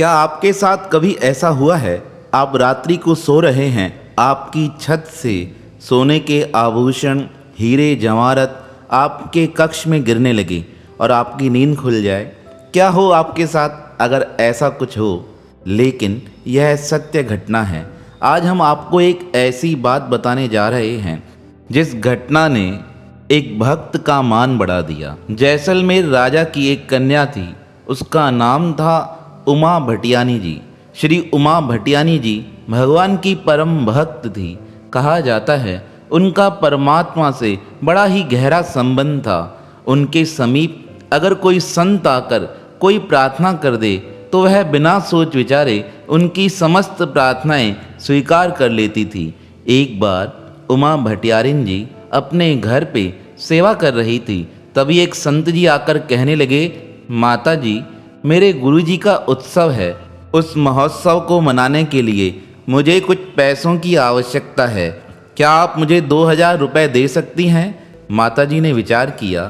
क्या आपके साथ कभी ऐसा हुआ है, आप रात्रि को सो रहे हैं, आपकी छत से सोने के आभूषण, हीरे जवाहरात आपके कक्ष में गिरने लगे और आपकी नींद खुल जाए? क्या हो आपके साथ अगर ऐसा कुछ हो? लेकिन यह सत्य घटना है। आज हम आपको एक ऐसी बात बताने जा रहे हैं जिस घटना ने एक भक्त का मान बढ़ा दिया। जैसलमेर राजा की एक कन्या थी, उसका नाम था उमा भटियानी जी। श्री उमा भटियानी जी भगवान की परम भक्त थी। कहा जाता है उनका परमात्मा से बड़ा ही गहरा संबंध था। उनके समीप अगर कोई संत आकर कोई प्रार्थना कर दे तो वह बिना सोच विचारे उनकी समस्त प्रार्थनाएं स्वीकार कर लेती थी। एक बार उमा भटियारिन जी अपने घर पे सेवा कर रही थी, तभी एक संत जी आकर कहने लगे, माता जी, मेरे गुरुजी का उत्सव है, उस महोत्सव को मनाने के लिए मुझे कुछ पैसों की आवश्यकता है। क्या आप मुझे 2000 रुपये दे सकती हैं? माता जी ने विचार किया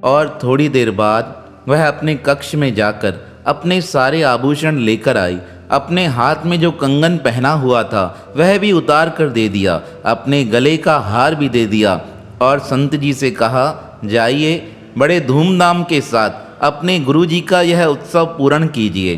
और थोड़ी देर बाद वह अपने कक्ष में जाकर अपने सारे आभूषण लेकर आई। अपने हाथ में जो कंगन पहना हुआ था वह भी उतार कर दे दिया, अपने गले का हार भी दे दिया और संत जी से कहा, जाइए बड़े धूमधाम के साथ अपने गुरुजी का यह उत्सव पूर्ण कीजिए।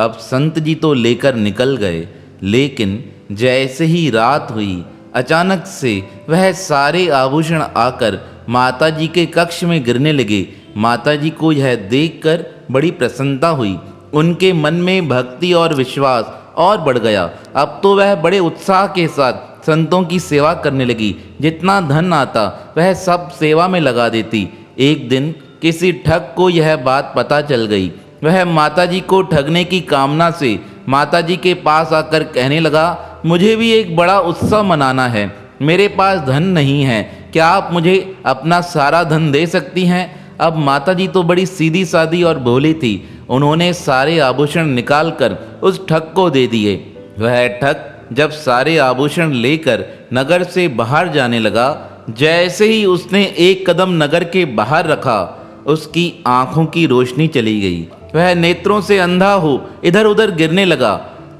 अब संत जी तो लेकर निकल गए, लेकिन जैसे ही रात हुई अचानक से वह सारे आभूषण आकर माता जी के कक्ष में गिरने लगे। माता जी को यह देखकर बड़ी प्रसन्नता हुई। उनके मन में भक्ति और विश्वास और बढ़ गया। अब तो वह बड़े उत्साह के साथ संतों की सेवा करने लगी। जितना धन आता वह सब सेवा में लगा देती। एक दिन किसी ठग को यह बात पता चल गई। वह माताजी को ठगने की कामना से माताजी के पास आकर कहने लगा, मुझे भी एक बड़ा उत्सव मनाना है, मेरे पास धन नहीं है, क्या आप मुझे अपना सारा धन दे सकती हैं? अब माताजी तो बड़ी सीधी सादी और भोली थी। उन्होंने सारे आभूषण निकालकर उस ठग को दे दिए। वह ठग जब सारे आभूषण लेकर नगर से बाहर जाने लगा, जैसे ही उसने एक कदम नगर के बाहर रखा, उसकी आंखों की रोशनी चली गई। वह नेत्रों से अंधा हो इधर उधर गिरने लगा।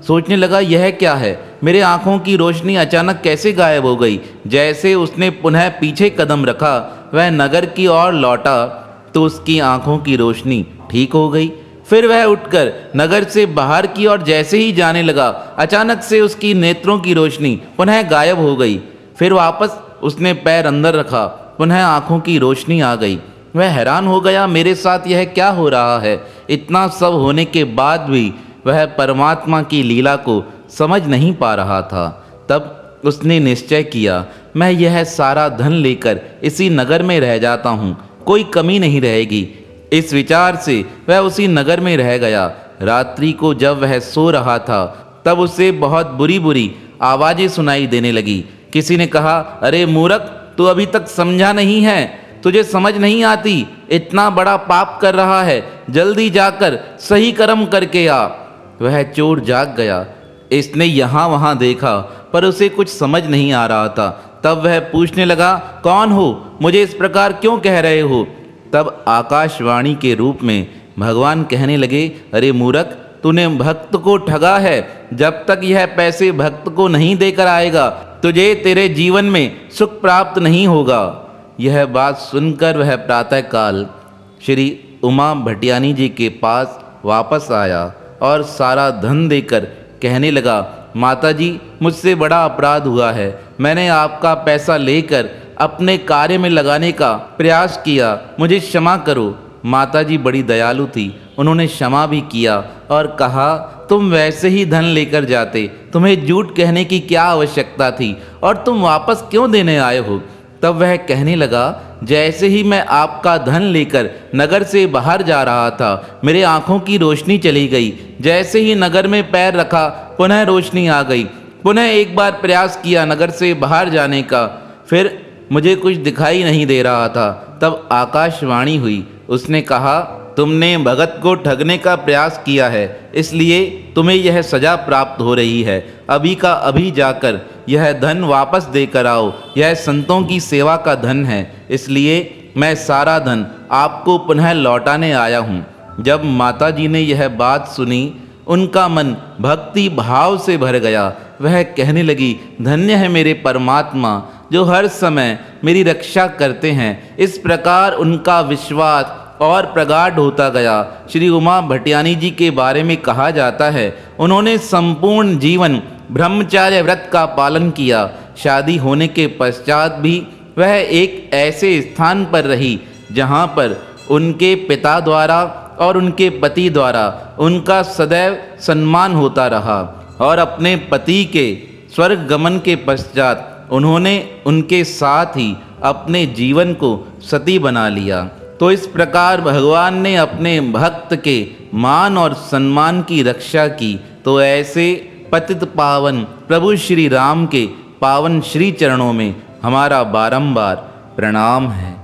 सोचने लगा, यह क्या है, मेरे आंखों की रोशनी अचानक कैसे गायब हो गई? जैसे उसने पुनः पीछे कदम रखा, वह नगर की ओर लौटा तो उसकी आंखों की रोशनी ठीक हो गई। फिर वह उठकर नगर से बाहर की ओर जैसे ही जाने लगा, अचानक से उसकी नेत्रों की रोशनी पुनः गायब हो गई। फिर वापस उसने पैर अंदर रखा, पुनः आंखों की रोशनी आ गई। वह हैरान हो गया, मेरे साथ यह क्या हो रहा है? इतना सब होने के बाद भी वह परमात्मा की लीला को समझ नहीं पा रहा था। तब उसने निश्चय किया, मैं यह सारा धन लेकर इसी नगर में रह जाता हूँ, कोई कमी नहीं रहेगी। इस विचार से वह उसी नगर में रह गया। रात्रि को जब वह सो रहा था तब उसे बहुत बुरी बुरी आवाज़ें सुनाई देने लगी। किसी ने कहा, अरे मूर्ख, तू अभी तक समझा नहीं है, तुझे समझ नहीं आती, इतना बड़ा पाप कर रहा है, जल्दी जाकर सही कर्म करके आ। वह चोर जाग गया। इसने यहाँ वहाँ देखा पर उसे कुछ समझ नहीं आ रहा था। तब वह पूछने लगा, कौन हो, मुझे इस प्रकार क्यों कह रहे हो? तब आकाशवाणी के रूप में भगवान कहने लगे, अरे मूर्ख, तूने भक्त को ठगा है। जब तक यह पैसे भक्त को नहीं देकर आएगा, तुझे तेरे जीवन में सुख प्राप्त नहीं होगा। यह बात सुनकर वह प्रातःकाल श्री उमा भटियानी जी के पास वापस आया और सारा धन देकर कहने लगा, माता जी, मुझसे बड़ा अपराध हुआ है। मैंने आपका पैसा लेकर अपने कार्य में लगाने का प्रयास किया, मुझे क्षमा करो। माता जी बड़ी दयालु थी, उन्होंने क्षमा भी किया और कहा, तुम वैसे ही धन लेकर जाते, तुम्हें झूठ कहने की क्या आवश्यकता थी और तुम वापस क्यों देने आए हो? तब वह कहने लगा, जैसे ही मैं आपका धन लेकर नगर से बाहर जा रहा था, मेरे आंखों की रोशनी चली गई। जैसे ही नगर में पैर रखा, पुनः रोशनी आ गई। पुनः एक बार प्रयास किया नगर से बाहर जाने का, फिर मुझे कुछ दिखाई नहीं दे रहा था। तब आकाशवाणी हुई, उसने कहा, तुमने भगत को ठगने का प्रयास किया है, इसलिए तुम्हें यह सजा प्राप्त हो रही है। अभी का अभी जाकर यह धन वापस देकर आओ। यह संतों की सेवा का धन है, इसलिए मैं सारा धन आपको पुनः लौटाने आया हूँ। जब माता जी ने यह बात सुनी, उनका मन भक्ति भाव से भर गया। वह कहने लगी, धन्य है मेरे परमात्मा जो हर समय मेरी रक्षा करते हैं। इस प्रकार उनका विश्वास और प्रगाढ़ होता गया। श्री उमा भटियानी जी के बारे में कहा जाता है, उन्होंने संपूर्ण जीवन ब्रह्मचार्य व्रत का पालन किया। शादी होने के पश्चात भी वह एक ऐसे स्थान पर रही जहाँ पर उनके पिता द्वारा और उनके पति द्वारा उनका सदैव सम्मान होता रहा और अपने पति के स्वर्ग गमन के पश्चात उन्होंने उनके साथ ही अपने जीवन को सती बना लिया। तो इस प्रकार भगवान ने अपने भक्त के मान और सम्मान की रक्षा की। तो ऐसे पतित पावन प्रभु श्री राम के पावन श्री चरणों में हमारा बारंबार प्रणाम है।